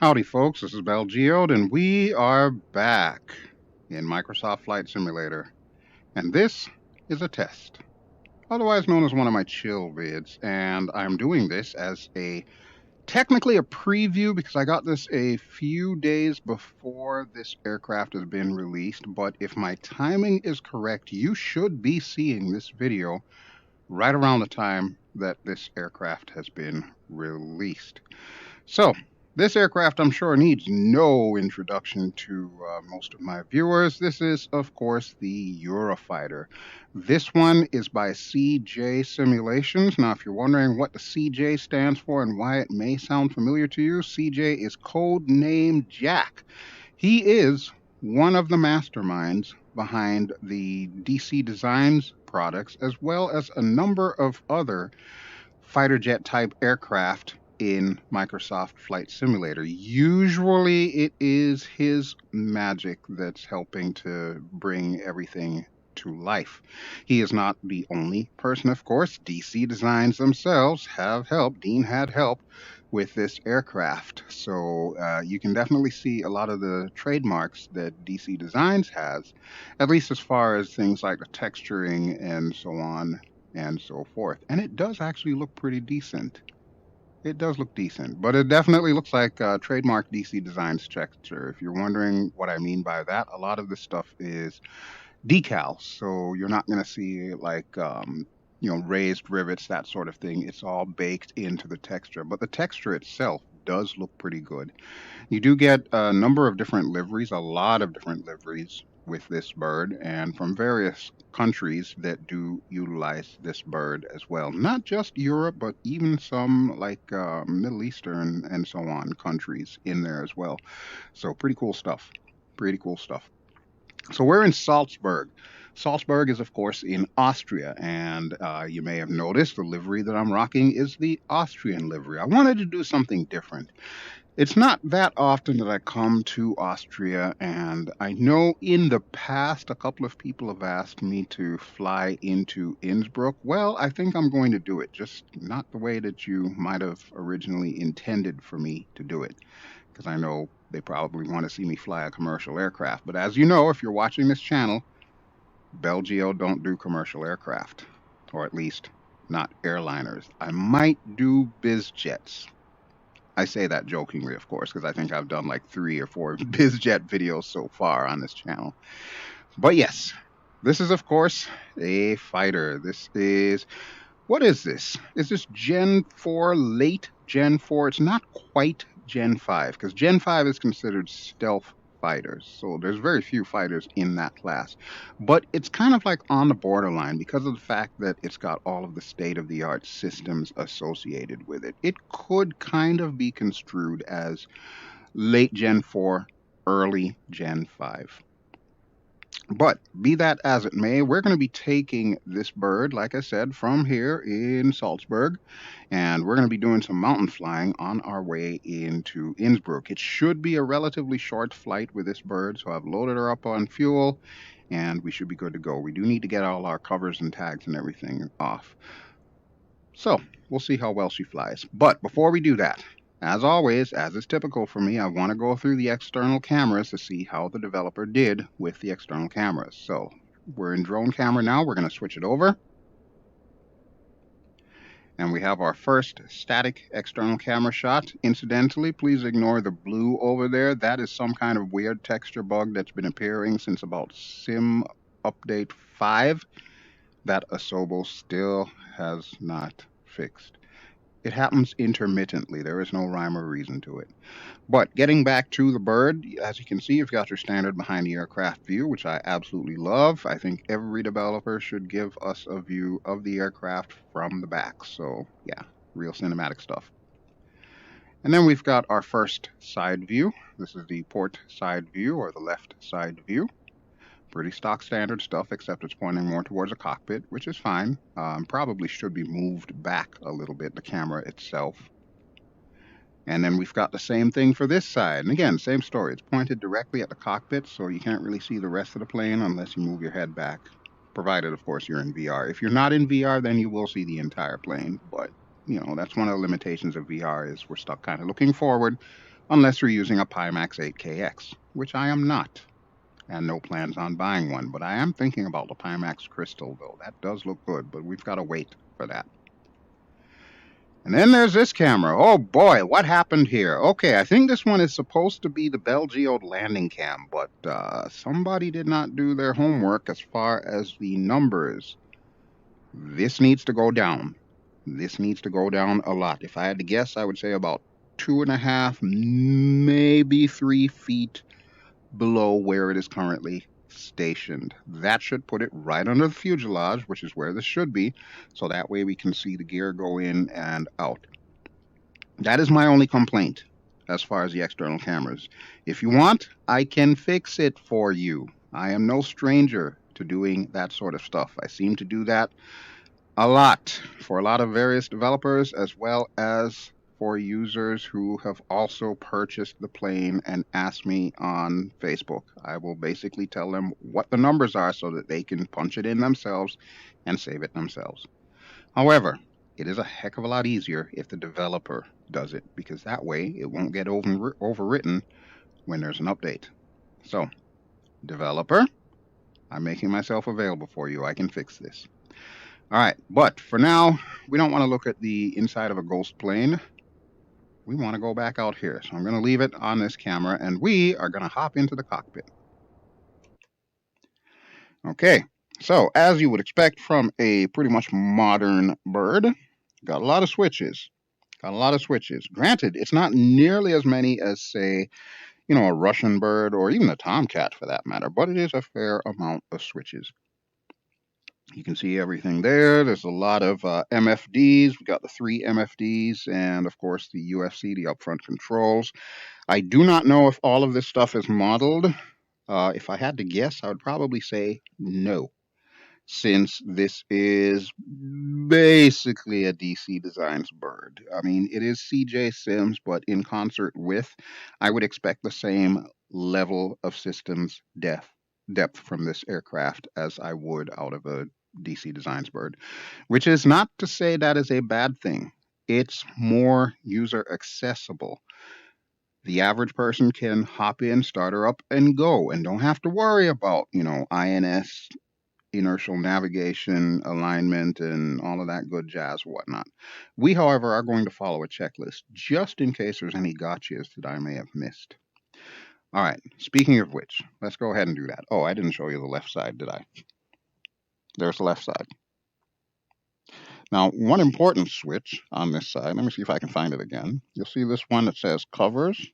Howdy, folks. This is BelGeode, and we are back in Microsoft Flight Simulator. And this is a test, otherwise known as one of my chill vids. And I'm doing this as technically a preview because I got this a few days before this aircraft has been released. But if my timing is correct, you should be seeing this video right around the time that this aircraft has been released. So, this aircraft, I'm sure, needs no introduction to most of my viewers. This is, of course, the Eurofighter. This one is by CJ Simulations. Now, if you're wondering what the CJ stands for and why it may sound familiar to you, CJ is Codename Jack. He is one of the masterminds behind the DC Designs products, as well as a number of other fighter jet type aircraft in Microsoft Flight Simulator. Usually it is his magic that's helping to bring everything to life. He is not the only person, of course. DC Designs themselves have helped. Dean had help with this aircraft. So you can definitely see a lot of the trademarks that DC Designs has, at least as far as things like the texturing and so on and so forth. And it does actually look pretty decent. It does look decent, but it definitely looks like trademark DC Designs texture. If you're wondering what I mean by that, a lot of this stuff is decals, so you're not going to see like raised rivets, that sort of thing. It's all baked into the texture, but the texture itself does look pretty good. You do get a number of different liveries, a lot of different liveries with this bird, and from various countries that do utilize this bird as well. Not just Europe, but even some like Middle Eastern and so on countries in there as well. So pretty cool stuff. Pretty cool stuff. So we're in Salzburg. Salzburg is, of course, in Austria, and you may have noticed the livery that I'm rocking is the Austrian livery. I wanted to do something different. It's not that often that I come to Austria, and I know in the past a couple of people have asked me to fly into Innsbruck. Well, I think I'm going to do it, just not the way that you might have originally intended for me to do it, because I know they probably want to see me fly a commercial aircraft. But as you know, if you're watching this channel, BelGeode don't do commercial aircraft, or at least not airliners. I might do biz jets. I say that jokingly, of course, because I think I've done like 3 or 4 BizJet videos so far on this channel. But yes, this is, of course, a fighter. What is this? Is this Gen 4, late Gen 4? It's not quite Gen 5, because Gen 5 is considered stealth fighters. So there's very few fighters in that class. But it's kind of like on the borderline because of the fact that it's got all of the state-of-the-art systems associated with it. It could kind of be construed as late Gen 4, early Gen 5. But be that as it may, we're going to be taking this bird, like I said, from here in Salzburg, and we're going to be doing some mountain flying on our way into Innsbruck. It should be a relatively short flight with this bird, so I've loaded her up on fuel, and we should be good to go. We do need to get all our covers and tags and everything off. So we'll see how well she flies. But before we do that, as always, as is typical for me, I want to go through the external cameras to see how the developer did with the external cameras. So we're in drone camera now. We're going to switch it over. And we have our first static external camera shot. Incidentally, please ignore the blue over there. That is some kind of weird texture bug that's been appearing since about Sim Update 5 that Asobo still has not fixed. It happens intermittently. There is no rhyme or reason to it. But getting back to the bird, as you can see, you've got your standard behind the aircraft view, which I absolutely love. I think every developer should give us a view of the aircraft from the back. So yeah, real cinematic stuff. And then we've got our first side view. This is the port side view, or the left side view. Pretty stock standard stuff, except it's pointing more towards a cockpit, which is fine. Probably should be moved back a little bit, the camera itself. And then we've got the same thing for this side. And again, same story. It's pointed directly at the cockpit, so you can't really see the rest of the plane unless you move your head back, provided, of course, you're in VR. If you're not in VR, then you will see the entire plane. But, that's one of the limitations of VR is we're stuck kind of looking forward unless you're using a Pimax 8KX, which I am not, and no plans on buying one. But I am thinking about the Pimax Crystal, though. That does look good, but we've got to wait for that. And then there's this camera. Oh boy, what happened here? Okay, I think this one is supposed to be the BelGeode landing cam, but somebody did not do their homework as far as the numbers. This needs to go down. This needs to go down a lot. If I had to guess, I would say about 2.5, maybe 3 feet below where it is currently stationed. That should put it right under the fuselage, which is where this should be, so that way we can see the gear go in and out. That is my only complaint as far as the external cameras. If you want, I can fix it for you. I am no stranger to doing that sort of stuff. I seem to do that a lot for a lot of various developers, as well as for users who have also purchased the plane and asked me on Facebook. I will basically tell them what the numbers are so that they can punch it in themselves and save it themselves. However, it is a heck of a lot easier if the developer does it, because that way it won't get overwritten when there's an update. So, developer, I'm making myself available for you. I can fix this. All right, but for now, we don't want to look at the inside of a ghost plane. We want to go back out here. So I'm going to leave it on this camera, and we are going to hop into the cockpit. Okay, so as you would expect from a pretty much modern bird, got a lot of switches. Got a lot of switches. Granted, it's not nearly as many as, say, a Russian bird or even a tomcat for that matter, but it is a fair amount of switches. You can see everything there. There's a lot of MFDs. We've got the 3 MFDs and, of course, the UFC, the upfront controls. I do not know if all of this stuff is modeled. If I had to guess, I would probably say no, since this is basically a DC Designs bird. I mean, it is CJ Sims, but in concert with, I would expect the same level of systems depth from this aircraft as I would out of a DC Designs bird, which is not to say that is a bad thing. It's more user accessible. The average person can hop in, start her up, and go, and don't have to worry about, INS, inertial navigation, alignment, and all of that good jazz whatnot. We, however, are going to follow a checklist, just in case there's any gotchas that I may have missed. All right, speaking of which, let's go ahead and do that. Oh, I didn't show you the left side, did I? There's the left side. Now, one important switch on this side, let me see if I can find it again. You'll see this one that says covers.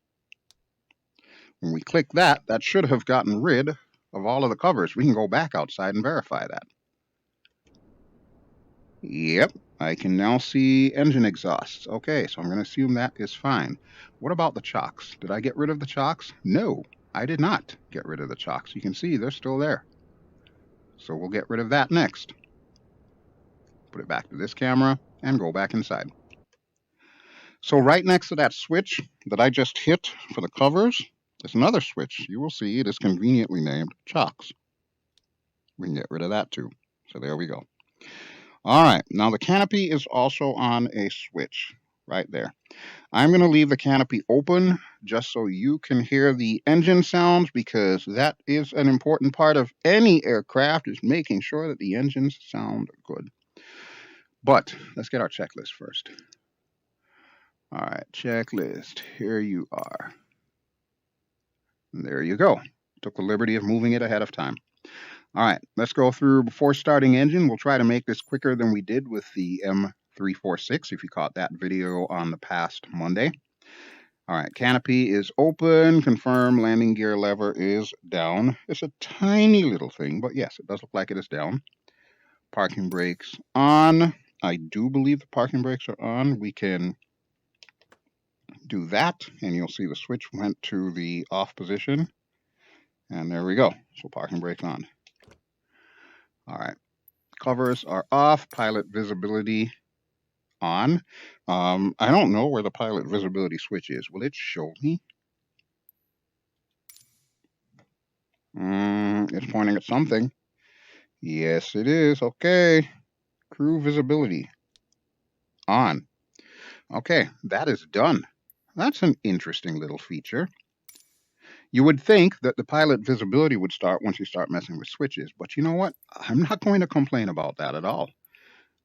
When we click that, that should have gotten rid of all of the covers. We can go back outside and verify that. Yep, I can now see engine exhausts. Okay, so I'm going to assume that is fine. What about the chocks? Did I get rid of the chocks? No, I did not get rid of the chocks. You can see they're still there. So we'll get rid of that next. Put it back to this camera and go back inside. So right next to that switch that I just hit for the covers, there's another switch. You will see it is conveniently named chocks. We can get rid of that too. So there we go. All right, now the canopy is also on a switch right there. I'm going to leave the canopy open just so you can hear the engine sounds, because that is an important part of any aircraft, is making sure that the engines sound good. But let's get our checklist first. All right, checklist. Here you are. And there you go. Took the liberty of moving it ahead of time. All right, let's go through before starting engine. We'll try to make this quicker than we did with the M346, if you caught that video on the past Monday. All right, canopy is open. Confirm landing gear lever is down. It's a tiny little thing, but yes, it does look like it is down. Parking brakes on. I do believe the parking brakes are on. We can do that, and you'll see the switch went to the off position. And there we go. So parking brakes on. All right. Covers are off. Pilot visibility on. I don't know where the pilot visibility switch is. Will it show me? It's pointing at something. Yes, it is. Okay. Crew visibility on. Okay, that is done. That's an interesting little feature. You would think that the pilot visibility would start once you start messing with switches, but you know what? I'm not going to complain about that at all.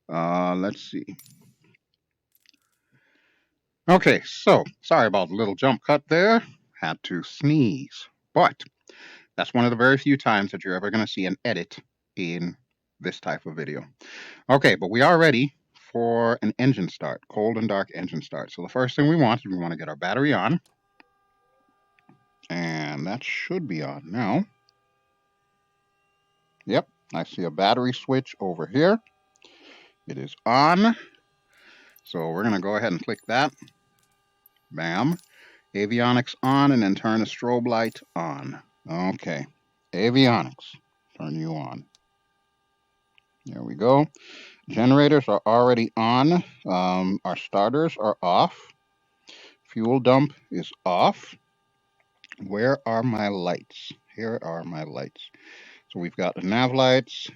Let's see. Okay, so sorry about the little jump cut there. Had to sneeze. But that's one of the very few times that you're ever going to see an edit in this type of video. Okay, but we are ready for an engine start, cold and dark engine start. So the first thing we want is we want to get our battery on. And that should be on now. Yep, I see a battery switch over here. It is on. So we're going to go ahead and click that. Bam. Avionics on, and then turn the strobe light on. Okay. Avionics. Turn you on. There we go. Generators are already on. Our starters are off. Fuel dump is off. Where are my lights? Here are my lights. So we've got the nav lights,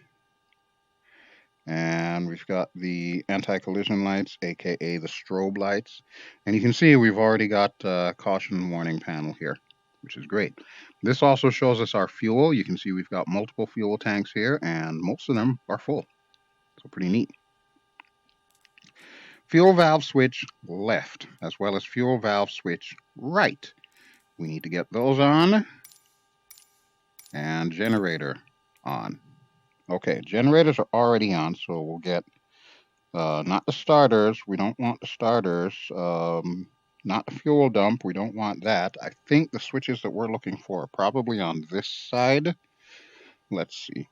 and we've got the anti-collision lights, aka the strobe lights. And you can see we've already got caution warning panel here, which is great. This also shows us our fuel. You can see we've got multiple fuel tanks here, and most of them are full. So pretty neat. Fuel valve switch left, as well as fuel valve switch right. We need to get those on. And generator on. Okay, generators are already on, so we'll get not the starters. We don't want the starters. Not the fuel dump. We don't want that. I think the switches that we're looking for are probably on this side. Let's see.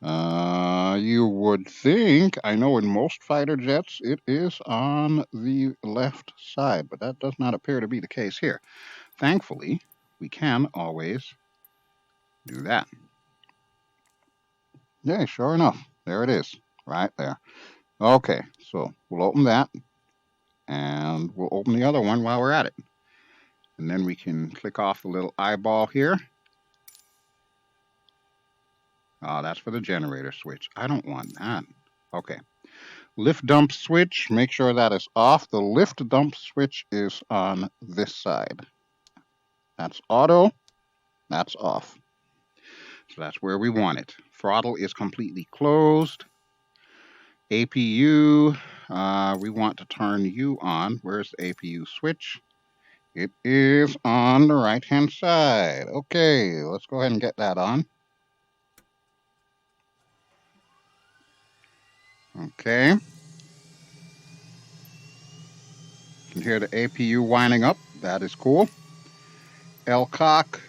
You would think, I know in most fighter jets it is on the left side, but that does not appear to be the case here. Thankfully, we can always do that. Yeah, sure enough, there it is, right there. Okay, so we'll open that, and we'll open the other one while we're at it. And then we can click off the little eyeball here. That's for the generator switch. I don't want that. Okay. Lift dump switch, make sure that is off. The lift dump switch is on this side. That's auto. That's off. So that's where we want it. Throttle is completely closed. APU, we want to turn U on. Where's the APU switch? It is on the right-hand side. Okay, let's go ahead and get that on. Okay. You can hear the APU winding up. That is cool. LCOC.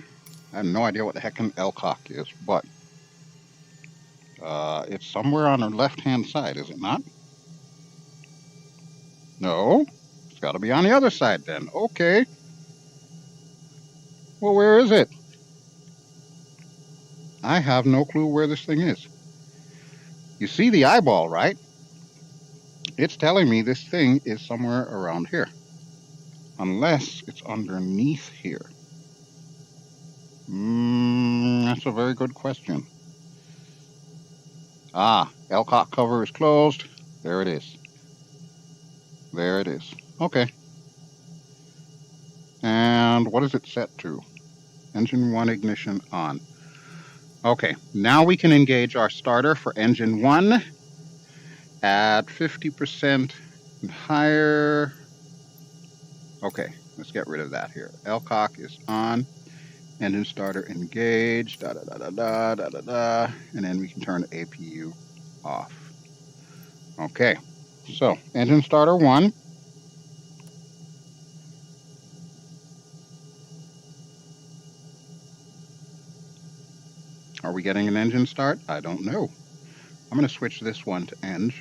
I have no idea what the heck an LCOC is, but it's somewhere on the left-hand side, is it not? No. It's got to be on the other side then. Okay. Well, where is it? I have no clue where this thing is. You see the eyeball, right? It's telling me this thing is somewhere around here. Unless it's underneath here. That's a very good question. LCOC cover is closed. There it is. There it is. Okay. And what is it set to? Engine 1 ignition on. Okay, now we can engage our starter for engine 1 at 50% and higher. Okay, let's get rid of that here. LCOC is on. Engine starter engaged. Da da da da da da da da. And then we can turn the APU off. Okay, so engine starter 1. Are we getting an engine start? I don't know. I'm going to switch this one to eng.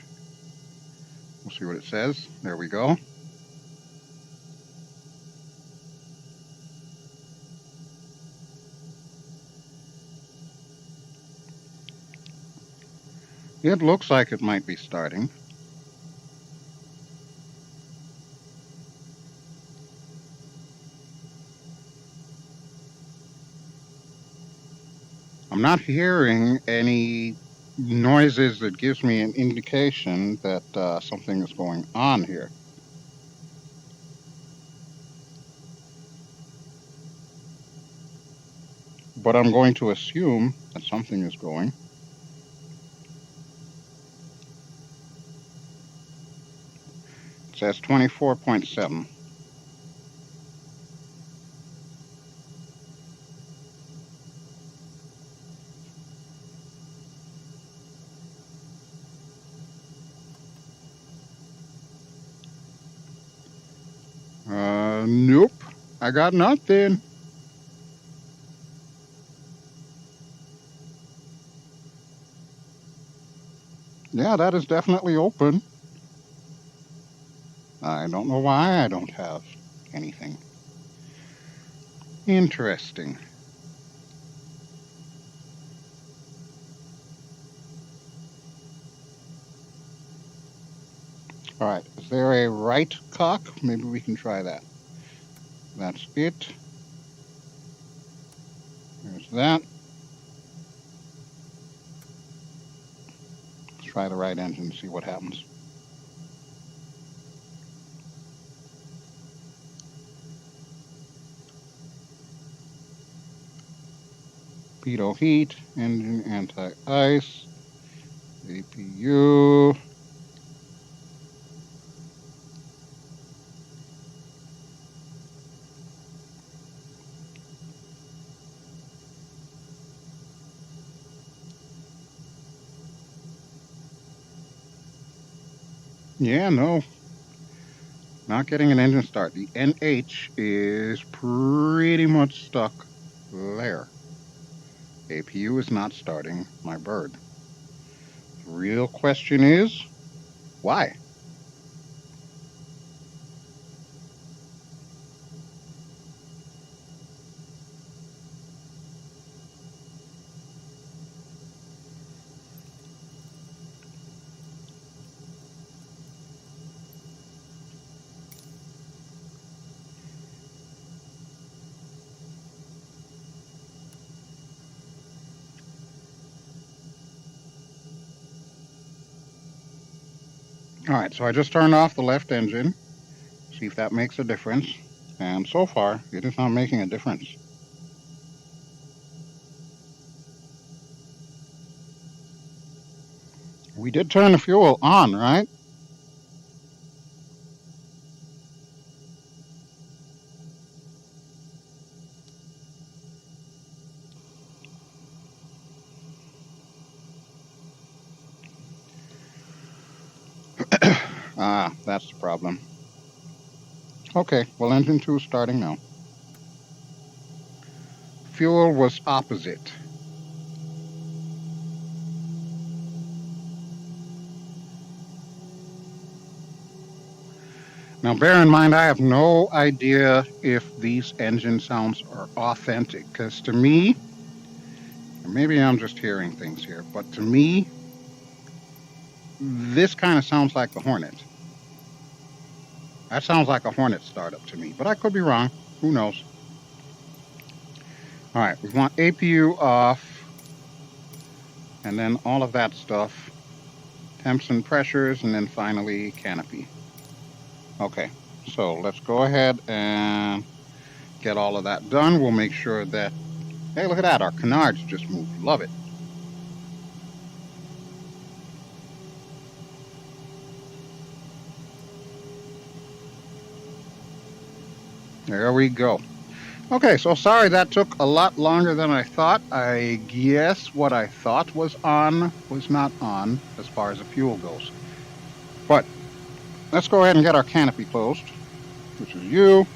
We'll see what it says. There we go. It looks like it might be starting. I'm not hearing any noises that gives me an indication that something is going on here. But I'm going to assume that something is going. It says 24.7. Nope. I got nothing. Yeah, that is definitely open. I don't know why I don't have anything. Interesting. All right, is there a right cock? Maybe we can try that. That's it. There's that. Let's try the right engine and see what happens. Pitot heat, engine anti-ice, APU. Yeah, no. Not getting an engine start. The NH is pretty much stuck there. APU is not starting my bird. The real question is, why? All right, so I just turned off the left engine. See if that makes a difference. And so far, it is not making a difference. We did turn the fuel on, right? Ah, that's the problem. Okay, well, engine 2 is starting now. Fuel was opposite. Now, bear in mind, I have no idea if these engine sounds are authentic, because to me, maybe I'm just hearing things here, but to me, this kind of sounds like the Hornet. That sounds like a Hornet startup to me, but I could be wrong. Who knows? All right, we want APU off, and then all of that stuff. Temps and pressures, and then finally canopy. Okay, so let's go ahead and get all of that done. We'll make sure that, hey, look at that, our canards just moved. Love it. There we go. Okay, so sorry that took a lot longer than I thought. I guess what I thought was on was not on as far as the fuel goes. But let's go ahead and get our canopy closed, which is you.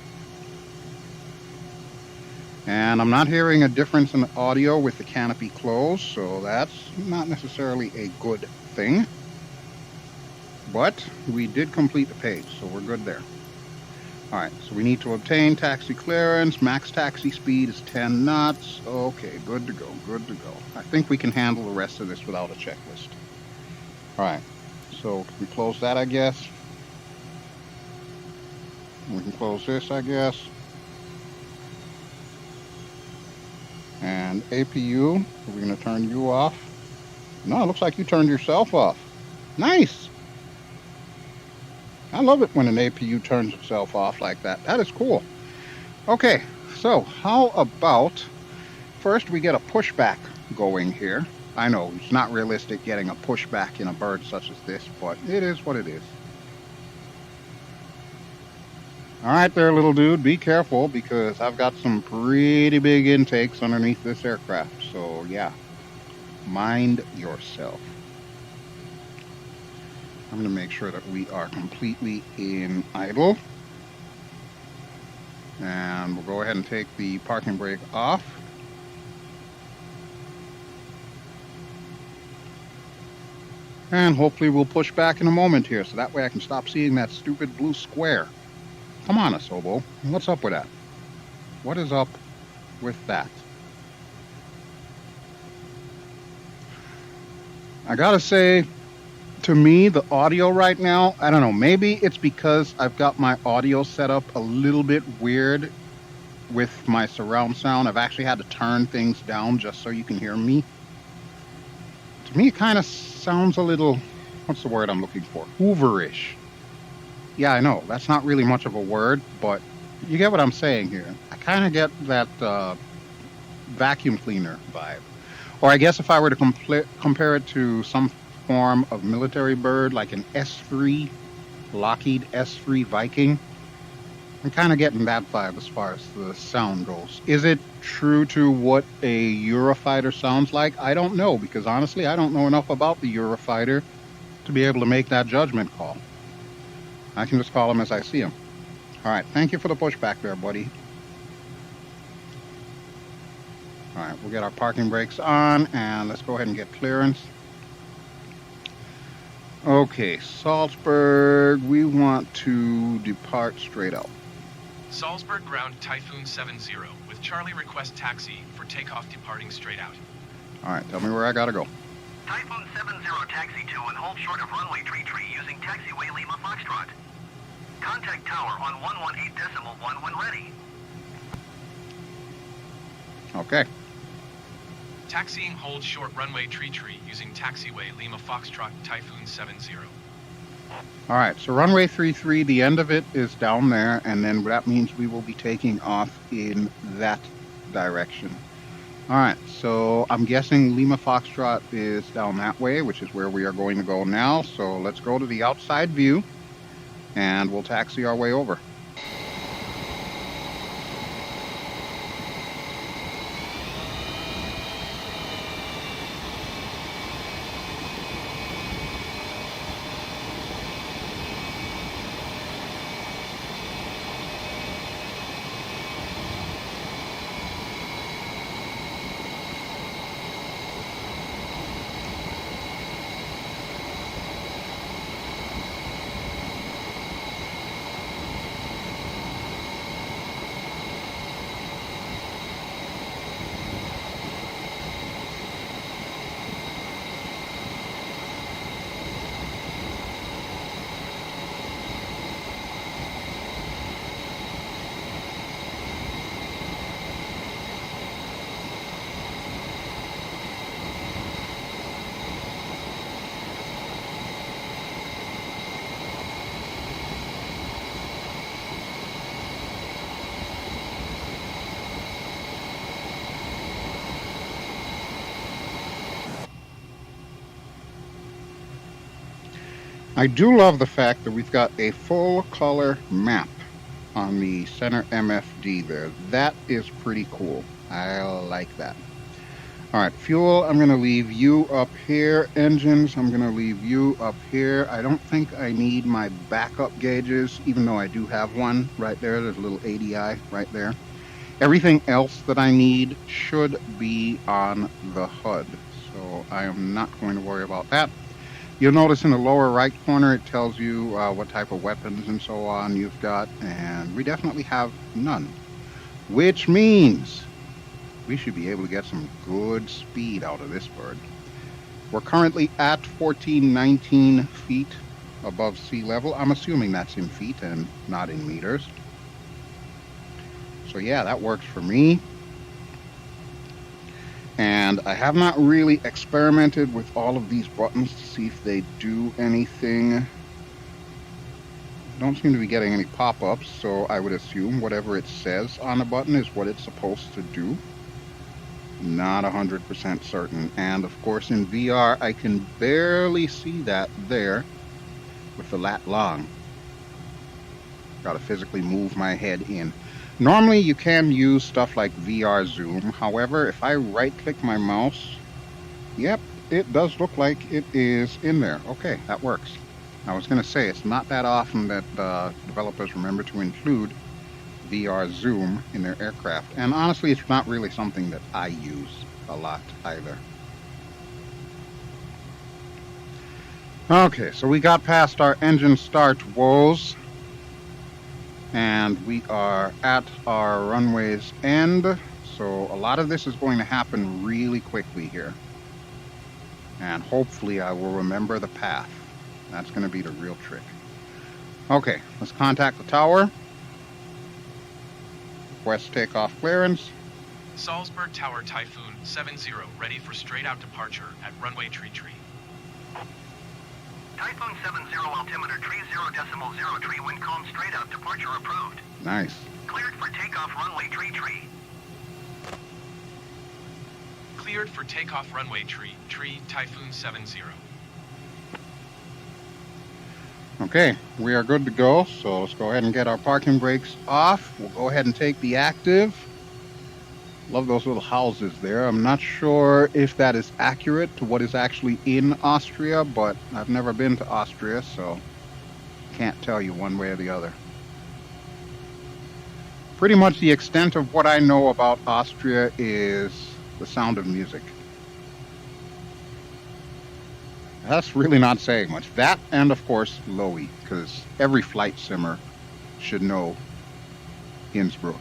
And I'm not hearing a difference in the audio with the canopy closed, so that's not necessarily a good thing. But we did complete the page, so we're good there. All right, so we need to obtain taxi clearance. Max taxi speed is 10 knots. Okay, good to go, good to go. I think we can handle the rest of this without a checklist. All right, so we close that, I guess. We can close this, I guess. And APU, we're going to turn you off. No, it looks like you turned yourself off. Nice. I love it when an APU turns itself off like that. That is cool. Okay, so how about first we get a pushback going here. I know it's not realistic getting a pushback in a bird such as this, but it is what it is. All right there, little dude, be careful because I've got some pretty big intakes underneath this aircraft. So yeah, mind yourself. I'm going to make sure that we are completely in idle. And we'll go ahead and take the parking brake off. And hopefully we'll push back in a moment here, so that way I can stop seeing that stupid blue square. Come on, Asobo. What's up with that? What is up with that? I gotta say, to me, the audio right now, I don't know, maybe it's because I've got my audio set up a little bit weird with my surround sound. I've actually had to turn things down just so you can hear me. To me, it kind of sounds a little, what's the word I'm looking for? Hooverish. Yeah, I know, that's not really much of a word, but you get what I'm saying here. I kind of get that vacuum cleaner vibe. Or I guess if I were to compare it to some form of military bird, like an S3, Lockheed S3 Viking, I'm kind of getting that vibe as far as the sound goes. Is it true to what a Eurofighter sounds like? I don't know, because honestly, I don't know enough about the Eurofighter to be able to make that judgment call. I can just call them as I see them. All right, thank you for the pushback there, buddy. All right, we'll get our parking brakes on, and let's go ahead and get clearance. Okay, Salzburg, we want to depart straight out. Salzburg ground Typhoon 70 with Charlie request taxi for takeoff departing straight out. All right, tell me where I gotta go. Typhoon 70 taxi to and hold short of runway 33 using taxiway Lima Foxtrot. Contact tower on 118.1 when ready. Okay. Taxiing hold short runway tree using taxiway Lima Foxtrot Typhoon 70. All right, so runway 33, the end of it is down there, and then that means we will be taking off in that direction. All right, so I'm guessing Lima Foxtrot is down that way, which is where we are going to go now. So let's go to the outside view, and we'll taxi our way over. I do love the fact that we've got a full color map on the center MFD there. That is pretty cool. I like that. All right, fuel, I'm going to leave you up here. Engines, I'm going to leave you up here. I don't think I need my backup gauges, even though I do have one right there. There's a little ADI right there. Everything else that I need should be on the HUD, so I am not going to worry about that. You'll notice in the lower right corner it tells you what type of weapons and so on you've got, and we definitely have none, which means we should be able to get some good speed out of this bird. We're currently at 1419 feet above sea level. I'm assuming that's in feet and not in meters. So yeah, that works for me. And I have not really experimented with all of these buttons to see if they do anything. Don't seem to be getting any pop-ups, so I would assume whatever it says on the button is what it's supposed to do. Not 100% certain. And of course in VR I can barely see that there with the lat long. Gotta physically move my head in. Normally you can use stuff like VR zoom. However, if I right click my mouse, yep, it does look like it is in there. Okay, that works. I was gonna say, it's not that often that developers remember to include VR zoom in their aircraft. And honestly, it's not really something that I use a lot either. Okay, so we got past our engine start woes. And we are at our runway's end. So a lot of this is going to happen really quickly here. And hopefully I will remember the path. That's going to be the real trick. Okay, let's contact the tower. Request takeoff clearance. Salzburg Tower Typhoon 70, ready for straight out departure at runway tree. Typhoon 70 altimeter tree 0.0 wind calm straight out departure approved. Nice. Cleared for takeoff runway tree. Cleared for takeoff runway tree Typhoon 70. Okay, we are good to go. So let's go ahead and get our parking brakes off. We'll go ahead and take the active. Love those little houses there. I'm not sure if that is accurate to what is actually in Austria, but I've never been to Austria, so can't tell you one way or the other. Pretty much the extent of what I know about Austria is the sound of music. That's really not saying much. That and, of course, Lowy, because every flight simmer should know Innsbruck.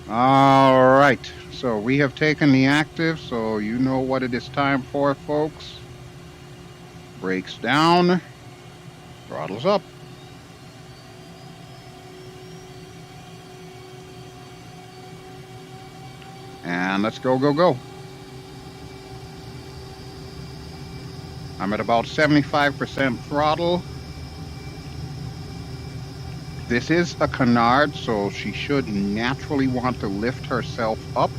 All right, so we have taken the active, so you know what it is time for, folks. Brakes down, throttles up. And let's go, go, go. I'm at about 75% throttle. This is a canard, so she should naturally want to lift herself up.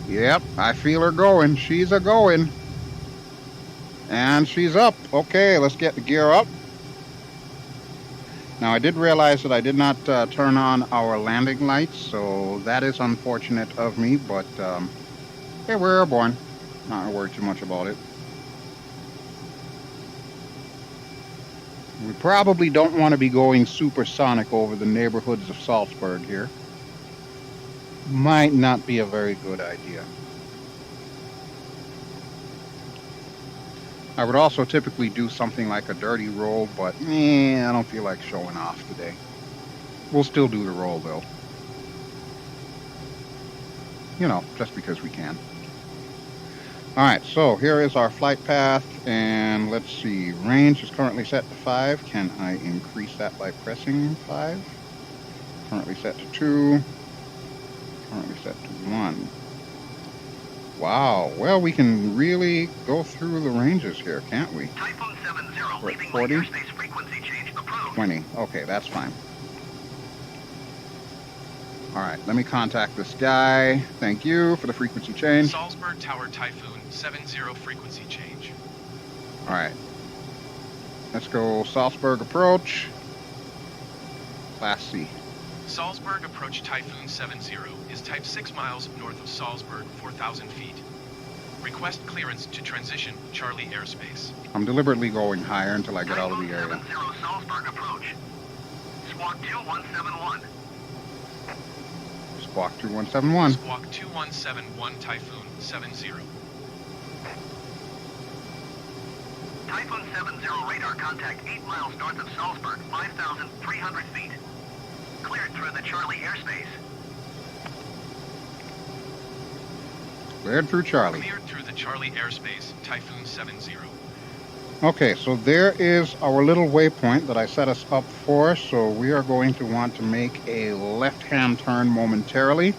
Yep, I feel her going. She's a going. And she's up. Okay, let's get the gear up. Now, I did realize that I did not turn on our landing lights, so that is unfortunate of me, but hey, we're airborne. Not gonna worry too much about it. We probably don't want to be going supersonic over the neighborhoods of Salzburg here. Might not be a very good idea. I would also typically do something like a dirty roll, but I don't feel like showing off today. We'll still do the roll though. You know, just because we can. Alright, so here is our flight path, and let's see, range is currently set to 5. Can I increase that by pressing 5? Currently set to 2. Currently set to 1. Wow, well, we can really go through the ranges here, can't we? Typhoon 70, We're at leaving 40. light airspace frequency change approved. 20. Okay, that's fine. Alright, let me contact this guy. Thank you for the frequency change. Salzburg Tower Typhoon 70 frequency change. Alright. Let's go Salzburg approach. Class C. Salzburg approach Typhoon 70 is type 6 miles north of Salzburg, 4,000 feet. Request clearance to transition Charlie airspace. I'm deliberately going higher until I get out of the area. Typhoon 70 Salzburg approach. Squawk 2171. Squawk 2171. Squawk 2171 Typhoon 70. Typhoon 70 radar contact 8 miles north of Salzburg, 5,300 feet. Cleared through the Charlie airspace. Cleared through Charlie. Cleared through the Charlie airspace, Typhoon 70. Okay, so there is our little waypoint that I set us up for. So we are going to want to make a left-hand turn momentarily.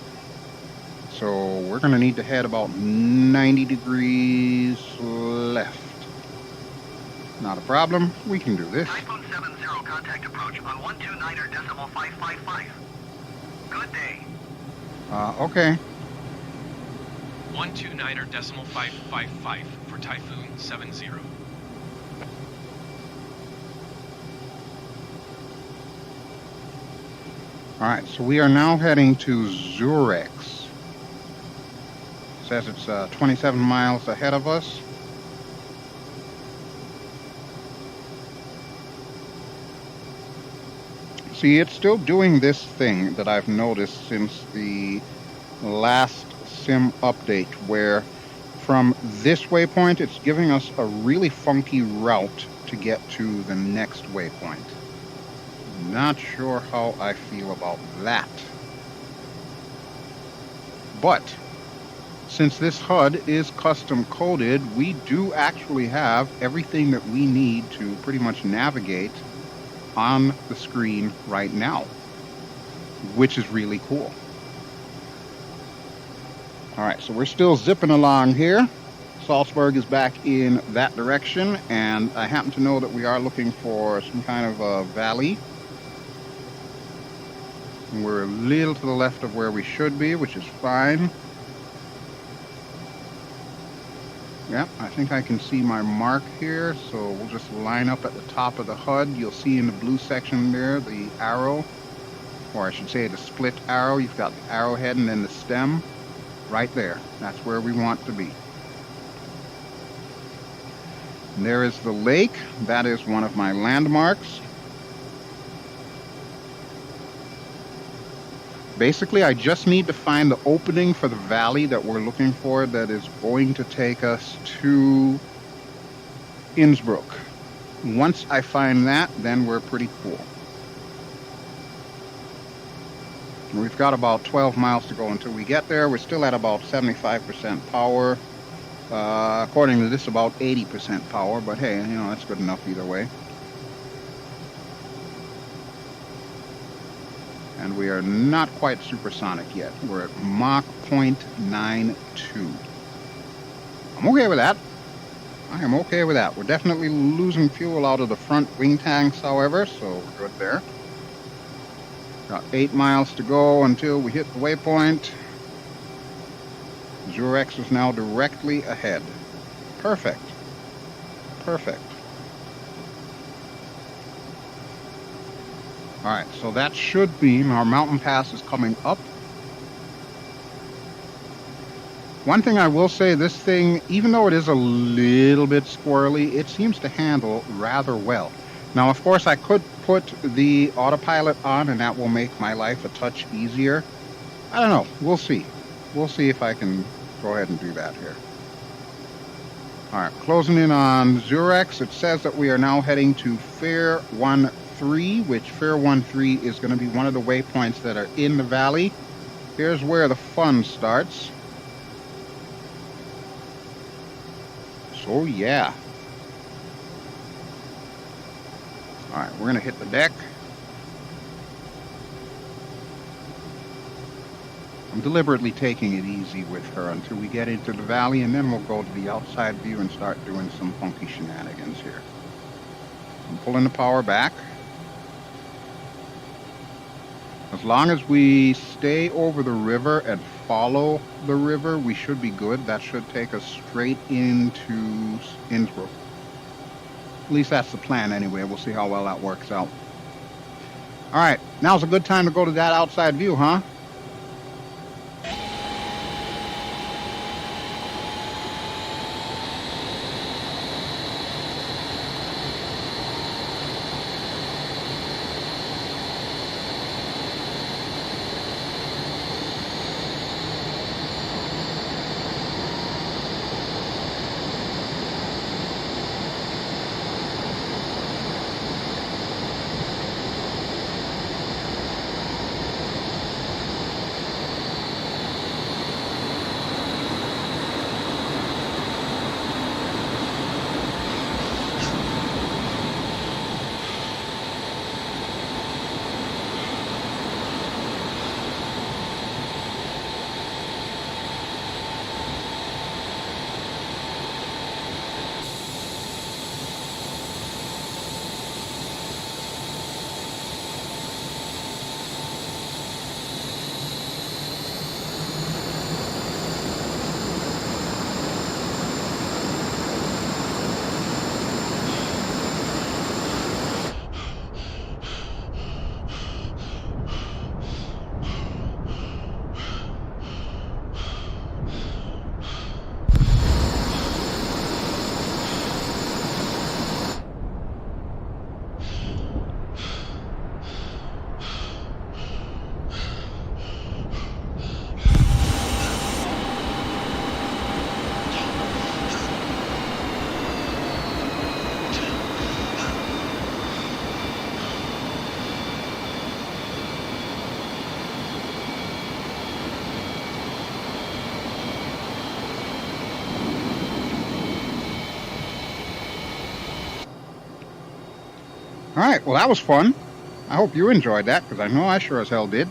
So we're going to need to head about 90 degrees left. Not a problem. We can do this. Typhoon 70 contact approach on 129.555. Good day. Okay. 129.555 for Typhoon 70. All right, so we are now heading to Zurich. Says it's 27 miles ahead of us. See, it's still doing this thing that I've noticed since the last sim update, where from this waypoint, it's giving us a really funky route to get to the next waypoint. Not sure how I feel about that. But since this HUD is custom coded, we do actually have everything that we need to pretty much navigate on the screen right now, which is really cool. All right, so we're still zipping along here. Salzburg is back in that direction, and I happen to know that we are looking for some kind of a valley. And we're a little to the left of where we should be, which is fine. Yep, I think I can see my mark here, so we'll just line up at the top of the HUD. You'll see in the blue section there the arrow, or I should say the split arrow. You've got the arrowhead and then the stem right there. That's where we want to be. And there is the lake. That is one of my landmarks. Basically, I just need to find the opening for the valley that we're looking for that is going to take us to Innsbruck. Once I find that, then we're pretty cool. We've got about 12 miles to go until we get there. We're still at about 75% power. According to this, about 80% power, but hey, you know, that's good enough either way. And we are not quite supersonic yet. We're at Mach 0.92. I'm okay with that. I am okay with that. We're definitely losing fuel out of the front wing tanks, however, so we're good there. Got 8 miles to go until we hit the waypoint. Zurich is now directly ahead. Perfect. Perfect. All right, so that should mean our mountain pass is coming up. One thing I will say, this thing, even though it is a little bit squirrely, it seems to handle rather well. Now, of course, I could put the autopilot on, and that will make my life a touch easier. I don't know. We'll see. We'll see if I can go ahead and do that here. All right, closing in on Zurich. It says that we are now heading to Fair 13, which Fair 13 is going to be one of the waypoints that are in the valley. Here's where the fun starts. So, yeah. All right, we're going to hit the deck. I'm deliberately taking it easy with her until we get into the valley, and then we'll go to the outside view and start doing some funky shenanigans here. I'm pulling the power back. As long as we stay over the river and follow the river, we should be good. That should take us straight into Innsbruck. At least that's the plan anyway. We'll see how well that works out. All right, now's a good time to go to that outside view, huh? All right, well, that was fun. I hope you enjoyed that, because I know I sure as hell did.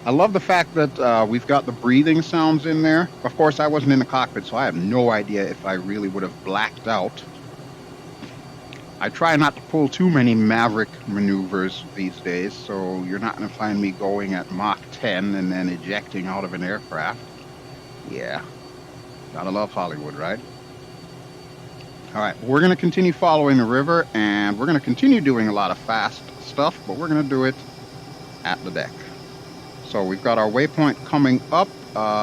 I love the fact that we've got the breathing sounds in there. Of course, I wasn't in the cockpit, so I have no idea if I really would have blacked out. I try not to pull too many maverick maneuvers these days, so you're not going to find me going at Mach 10 and then ejecting out of an aircraft. Yeah, gotta love Hollywood, right? All right, we're going to continue following the river, and we're going to continue doing a lot of fast stuff, but we're going to do it at the deck. So we've got our waypoint coming up.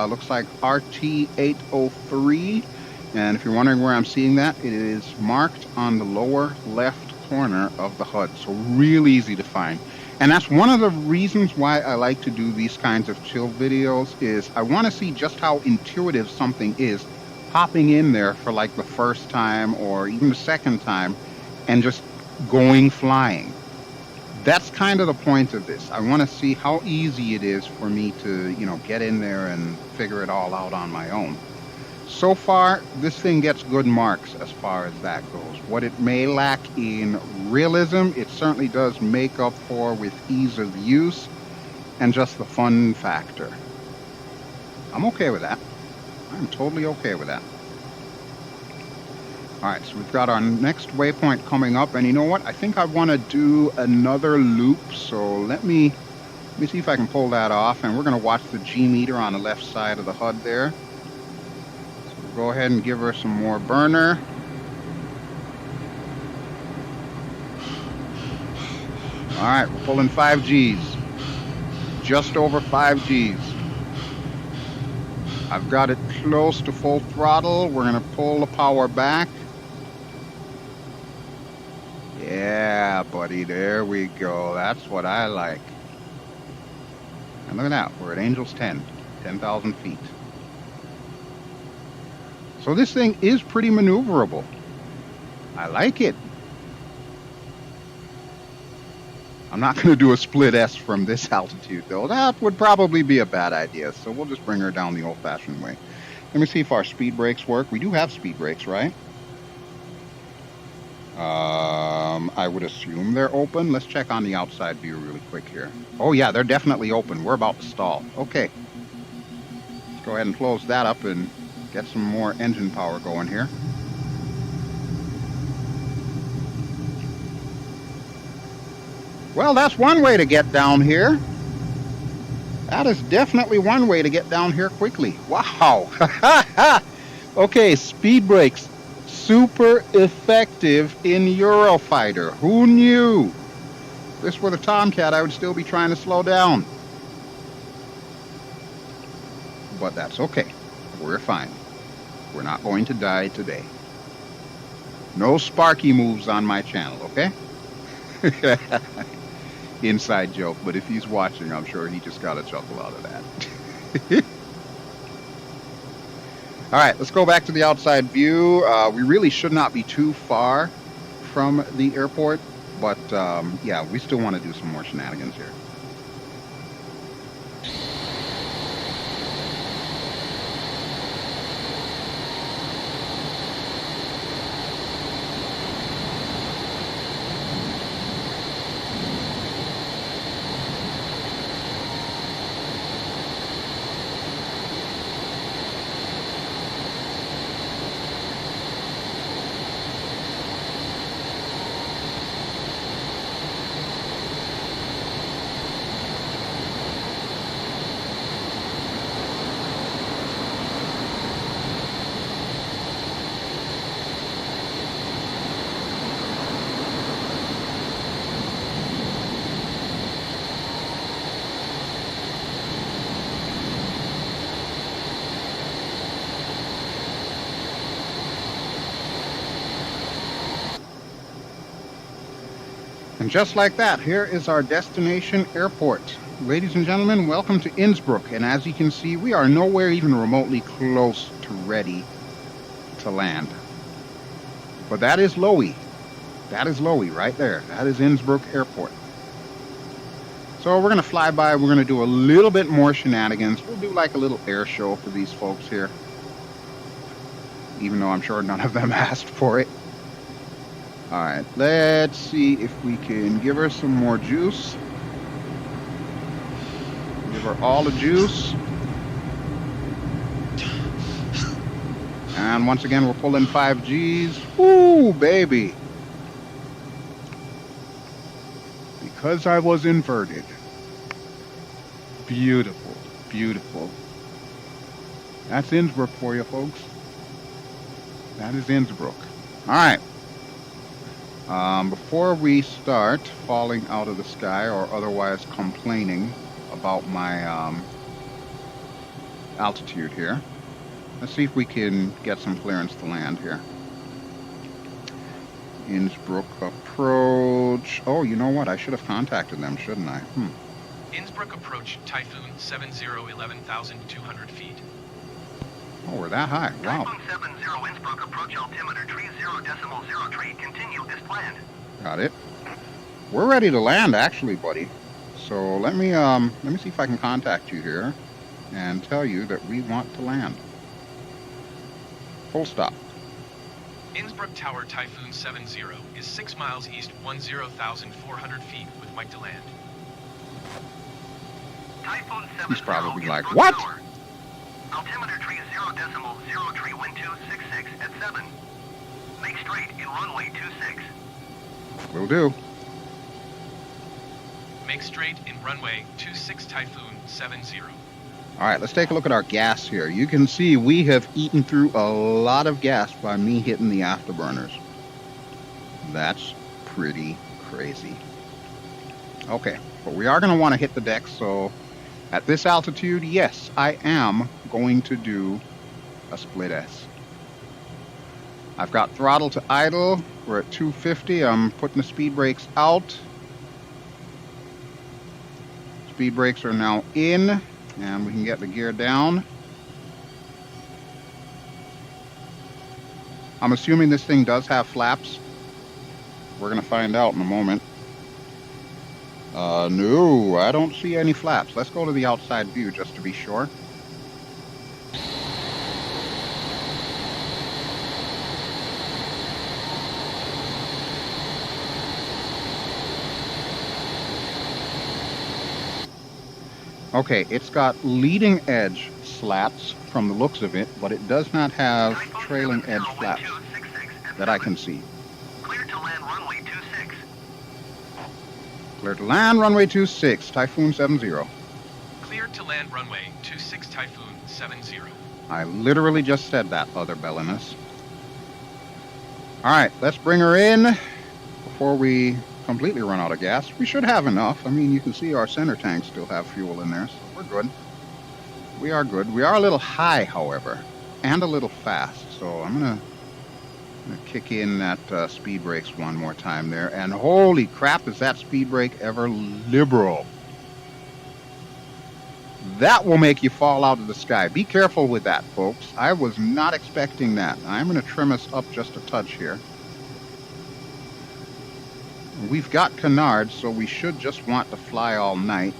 Looks like RT803. And if you're wondering where I'm seeing that, it is marked on the lower left corner of the HUD. So real easy to find. And that's one of the reasons why I like to do these kinds of chill videos, is I want to see just how intuitive something is hopping in there for like the first time or even the second time and just going flying. That's kind of the point of this. I want to see how easy it is for me to, you know, get in there and figure it all out on my own. So far, this thing gets good marks as far as that goes. What it may lack in realism, it certainly does make up for with ease of use and just the fun factor. I'm okay with that. I'm totally okay with that. All right, so we've got our next waypoint coming up, and you know what? I think I want to do another loop, so let me see if I can pull that off, and we're going to watch the G meter on the left side of the HUD there. So we'll go ahead and give her some more burner. All right, we're pulling 5 Gs. Just over 5 Gs. I've got it close to full throttle. We're going to pull the power back. Yeah, buddy, there we go. That's what I like. And look at that, we're at Angels 10,000 feet. So this thing is pretty maneuverable. I like it. I'm not going to do a split S from this altitude, though. That would probably be a bad idea, so we'll just bring her down the old-fashioned way. Let me see if our speed brakes work. We do have speed brakes, right? I would assume they're open. Let's check on the outside view really quick here. Oh yeah, they're definitely open. We're about to stall. Okay. Let's go ahead and close that up and get some more engine power going here. Well, that's one way to get down here. That is definitely one way to get down here quickly. Wow. Okay, speed brakes. Super effective in Eurofighter. Who knew? If this were the Tomcat, I would still be trying to slow down. But that's okay. We're fine. We're not going to die today. No Sparky moves on my channel, okay? Inside joke, but if he's watching, I'm sure he just got a chuckle out of that. All right, let's go back to the outside view. We really should not be too far from the airport, but yeah, we still want to do some more shenanigans here. And just like that, here is our destination airport. Ladies and gentlemen, welcome to Innsbruck. And as you can see, we are nowhere even remotely close to ready to land. But that is Lowy. That is Lowy right there. That is Innsbruck Airport. So we're going to fly by. We're going to do a little bit more shenanigans. We'll do like a little air show for these folks here. Even though I'm sure none of them asked for it. Alright, let's see if we can give her some more juice. Give her all the juice. And once again, we're pulling 5 Gs. Woo, baby! Because I was inverted. Beautiful, beautiful. That's Innsbruck for you, folks. That is Innsbruck. Alright. Before we start falling out of the sky or otherwise complaining about my altitude here, let's see if we can get some clearance to land here. Innsbruck approach. Oh, you know what? I should have contacted them, shouldn't I? Innsbruck approach Typhoon 70, 11,200 feet. Oh, we're that high. Wow. Typhoon 70 Innsbruck approach altimeter 30.03. Continue as planned. Got it. We're ready to land, actually, buddy. So let me see if I can contact you here and tell you that we want to land. Full stop. Innsbruck Tower Typhoon 70 is 6 miles east, 10,400 feet with Mike to land. Typhoon 70 He's probably like, Innsbruck what? Tower. Altimeter 30.03 wind 266 at 7. Make straight in runway 26. Will do. Make straight in runway 26 Typhoon 70. All right, let's take a look at our gas here. You can see we have eaten through a lot of gas by me hitting the afterburners. That's pretty crazy. Okay, but we are going to want to hit the deck, so at this altitude, yes, I am going to do a split S. I've got throttle to idle. We're at 250. I'm putting the speed brakes out. Speed brakes are now in, and we can get the gear down. I'm assuming this thing does have flaps. We're going to find out in a moment. No, I don't see any flaps. Let's go to the outside view just to be sure. Okay, it's got leading edge slats from the looks of it, but it does not have trailing edge flaps that I can see. Clear to land runway 26. Clear to land runway 26, Typhoon 70. Clear to land runway 26 Typhoon 70. I literally just said that, other belliness. Alright, let's bring her in before we completely run out of gas. We should have enough. I mean, you can see our center tanks still have fuel in there, so we're good. We are good. We are a little high, however, and a little fast, so I'm gonna kick in that speed brakes one more time there, and holy crap, is that speed brake ever liberal. That will make you fall out of the sky. Be careful with that, folks. I was not expecting that. I'm going to trim us up just a touch here. We've got canards, so we should just want to fly all night.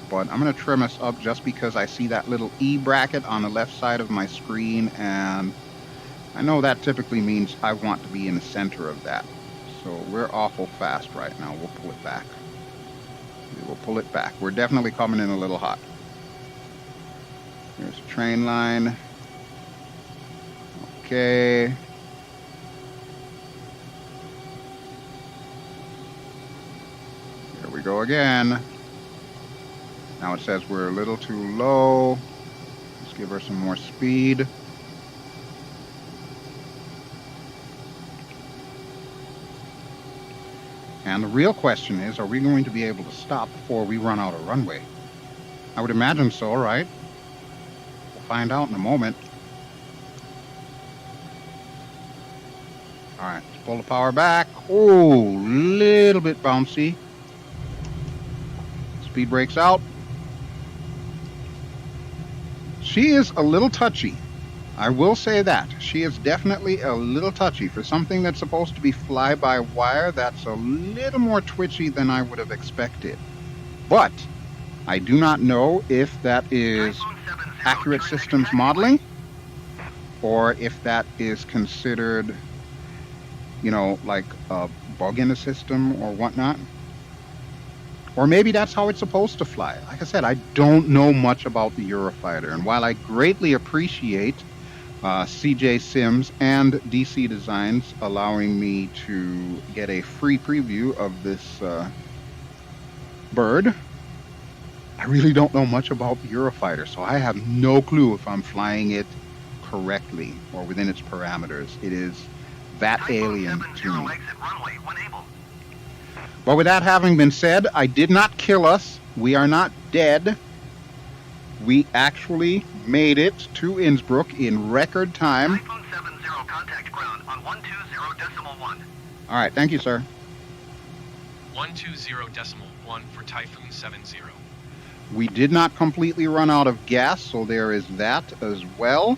But I'm going to trim us up just because I see that little E bracket on the left side of my screen, and I know that typically means I want to be in the center of that. So we're awful fast right now. We'll pull it back. We will pull it back. We're definitely coming in a little hot. There's a train line. Okay. Here we go again. Now it says we're a little too low. Let's give her some more speed. And the real question is, are we going to be able to stop before we run out of runway? I would imagine so, right? We'll find out in a moment. Alright, let's pull the power back. Oh, little bit bouncy. Speed brakes out. She is a little touchy. I will say that. She is definitely a little touchy. For something that's supposed to be fly-by-wire, that's a little more twitchy than I would have expected. But I do not know if that is accurate systems modeling, or if that is considered you know, like a bug in the system or whatnot. Or maybe that's how it's supposed to fly. Like I said, I don't know much about the Eurofighter. And while I greatly appreciate CJ Sims and DC Designs allowing me to get a free preview of this bird, I really don't know much about the Eurofighter. So I have no clue if I'm flying it correctly or within its parameters. It is that Typhoon alien 70 to me. exit runway when able. But with that having been said, I did not kill us. We are not dead. We actually made it to Innsbruck in record time. Typhoon 70 contact ground on 120.1. All right, thank you, sir. 120.1 for Typhoon 70. We did not completely run out of gas, so there is that as well.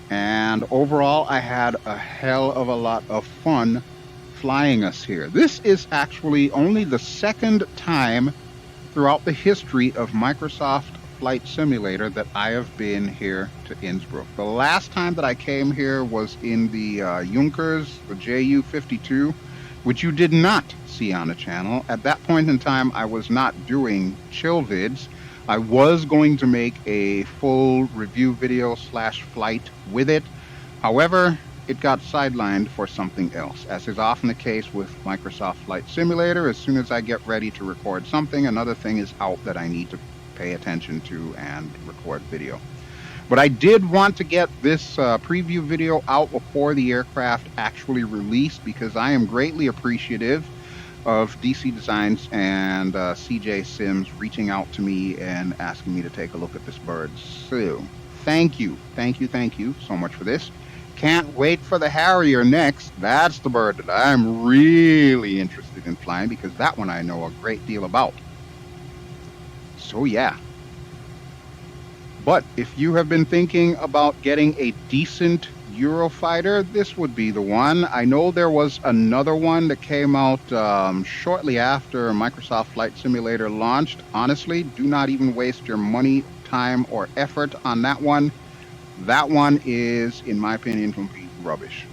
And overall, I had a hell of a lot of fun flying us here. This is actually only the second time throughout the history of Microsoft Flight Simulator that I have been here to Innsbruck. The last time that I came here was in the Junkers, the JU-52, which you did not see on the channel. At that point in time, I was not doing chill vids. I was going to make a full review video / flight with it. However, it got sidelined for something else. As is often the case with Microsoft Flight Simulator, as soon as I get ready to record something, another thing is out that I need to pay attention to and record video. But I did want to get this preview video out before the aircraft actually released, because I am greatly appreciative of DC Designs and CJ Sims reaching out to me and asking me to take a look at this bird. So thank you so much for this. Can't wait for the Harrier next. That's the bird that I'm really interested in flying, because that one I know a great deal about. So yeah. But if you have been thinking about getting a decent Eurofighter, this would be the one. I know there was another one that came out shortly after Microsoft Flight Simulator launched. Honestly, do not even waste your money, time, or effort on that one. That one is, in my opinion, complete rubbish.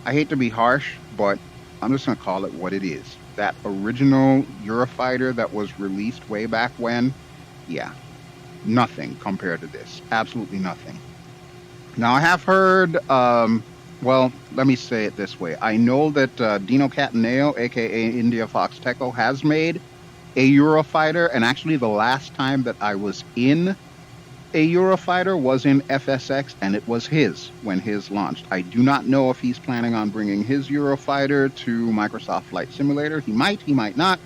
I hate to be harsh, but I'm just going to call it what it is. That original Eurofighter that was released way back when, yeah, nothing compared to this. Absolutely nothing. Now, I have heard, well, let me say it this way. I know that Dino Cataneo, aka India Fox Techo, has made a Eurofighter, and actually the last time that I was in a Eurofighter was in FSX, and it was his when his launched. I do not know if he's planning on bringing his Eurofighter to Microsoft Flight Simulator. He might not.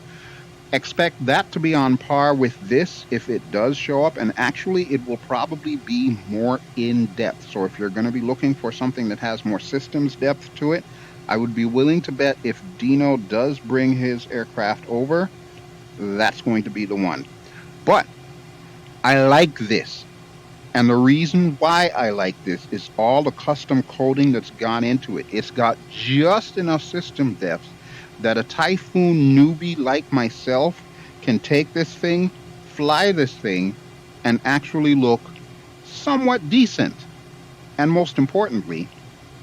Expect that to be on par with this if it does show up, and actually it will probably be more in depth. So if you're going to be looking for something that has more systems depth to it, I would be willing to bet if Dino does bring his aircraft over, that's going to be the one. But I like this. And the reason why I like this is all the custom coding that's gone into it. It's got just enough system depth that a Typhoon newbie like myself can take this thing, fly this thing, and actually look somewhat decent. And most importantly,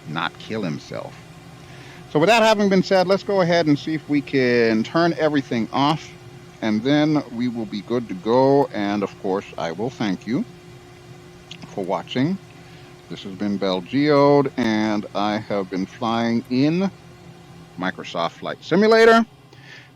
not kill himself. So with that having been said, let's go ahead and see if we can turn everything off, and then we will be good to go. And of course, I will thank you for watching. This has been BelGeode, and I have been flying in Microsoft Flight Simulator.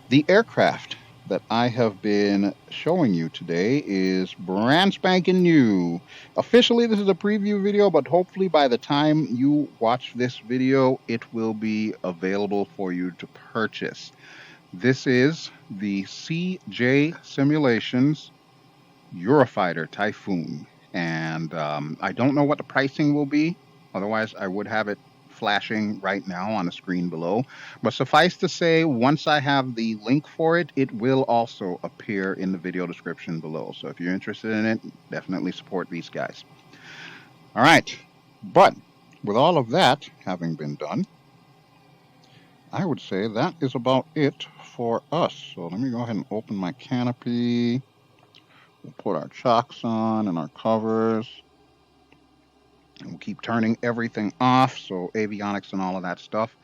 The aircraft that I have been showing you today is brand spanking new. Officially, this is a preview video, but hopefully by the time you watch this video, it will be available for you to purchase. This is the CJ Simulations Eurofighter Typhoon. And I don't know what the pricing will be. Otherwise, I would have it flashing right now on the screen below. But suffice to say, once I have the link for it, it will also appear in the video description below. So if you're interested in it, definitely support these guys. All right. But with all of that having been done, I would say that is about it for us. So let me go ahead and open my canopy. We'll put our chocks on and our covers. And we'll keep turning everything off, so avionics and all of that stuff.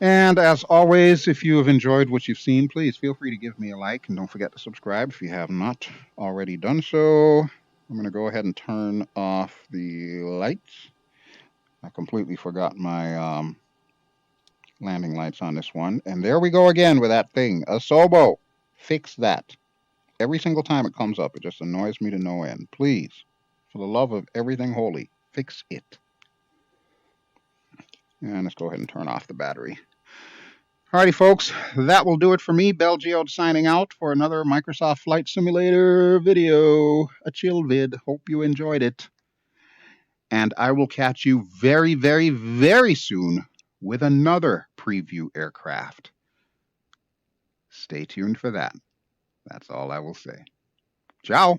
And as always, if you have enjoyed what you've seen, please feel free to give me a like, and don't forget to subscribe if you have not already done so. I'm going to go ahead and turn off the lights. I completely forgot my landing lights on this one. And there we go again with that thing. Asobo, fix that. Every single time it comes up, it just annoys me to no end. Please, for the love of everything holy, fix it. And let's go ahead and turn off the battery. Alrighty, folks, that will do it for me. BelGeode signing out for another Microsoft Flight Simulator video. A chill vid. Hope you enjoyed it. And I will catch you very, very, very soon with another preview aircraft. Stay tuned for that. That's all I will say. Ciao.